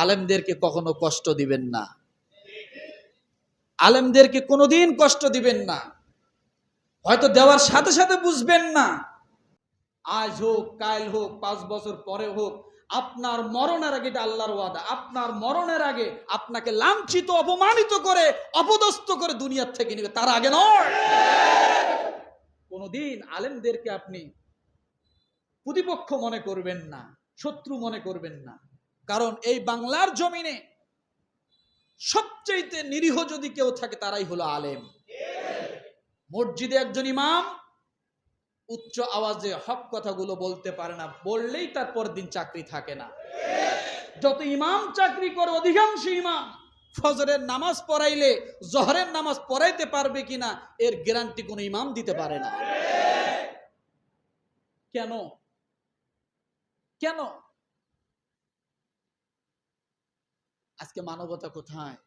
আলেমদেরকে কখনো কষ্ট দিবেন না, আলেমদেরকে কোনোদিন কষ্ট দিবেন না। হয়তো দেওয়ার সাথে সাথে বুঝবেন না, আজ হোক কাল হোক 5 বছর পরে হোক, আপনার মরণের আগে, এটা আল্লাহর ওয়াদা, আপনার মরণের আগে আপনাকে লাঞ্ছিত অপমানিত করে অপদস্থ করে দুনিয়ার থেকে নিবে, তার আগে নয়। কোনদিন আলেমদেরকে আপনি প্রতিপক্ষ মনে করবেন না, শত্রু মনে করবেন না। কারণ এই বাংলার জমিনে সবচেয়ে নিরীহ যদি কেউ থাকে তারাই হলো আলেম। মসজিদে একজন ইমাম উচ্চ আওয়াজে হক কথাগুলো বলতে পারে না, বললেই তার পরের দিন চাকরি থাকে না। যত ইমাম চাকরি করে অধিকাংশ ইমাম ফজরের নামাজ পড়াইলে জোহরের নামাজ পড়াইতে পারবে কিনা এর গ্যারান্টি কোনো ইমাম দিতে পারে না। কেন? কেন? আজকে মানবতা কোথায়?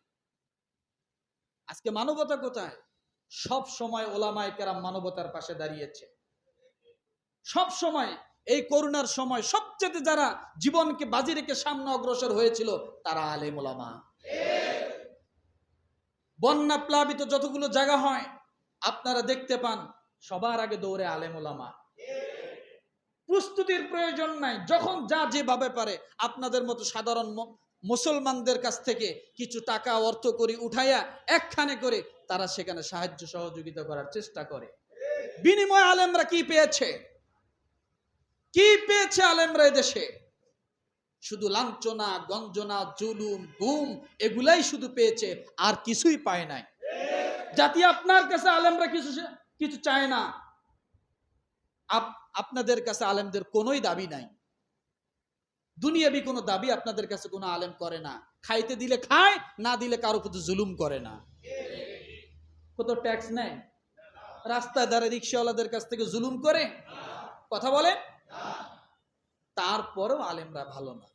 আজকে মানবতা কোথায়? সব সময় ওলামায়ে কেরাম মানবতার পাশে দাঁড়িয়েছে। সব সময় এই করোনার সময় সবচেয়ে যারা জীবনকে বাজি রেখে সামনে অগ্রসর হয়েছিল তারা আলেম ওলামা। বন্যা প্লাবিত যতগুলো জায়গা হয় আপনারা দেখতে পান সবার আগে দৌড়ে আলেম ওলামা। প্রস্তুতির প্রয়োজন নাই, যখন যা যেভাবে পারে আপনাদের মতো সাধারণ মুসলমানদের কাছ থেকে কিছু টাকা অর্থ করি উঠাইয়া একখানে করে তারা সেখানে সাহায্য সহযোগিতা করার চেষ্টা করে। বিনিময়ে আলেমরা কি পেয়েছে? কি পেয়েছে আলেমরা এদেশে? শুধু লাঞ্ছনা, গঞ্জনা, জুলুম, গুম এগুলাই শুধু পেয়েছে, আর কিছুই পায় নাই। জাতি আপনার কাছে আলেমরা কিছু চায় না, আপনাদের কাছে আলেমদের কোনোই দাবি নাই। দুনিয়াবি কোনো দাবি আপনাদের কাছে কোনো আলেম করে না। খাইতে দিলে খায়, না দিলে কারো প্রতি জুলুম করে না। কত ট্যাক্স নেয়, রাস্তায় দাঁড়িয়ে রিক্সাওয়ালাদের কাছ থেকে জুলুম করে, কথা বলে, তারপরেও আলেমরা ভালো না।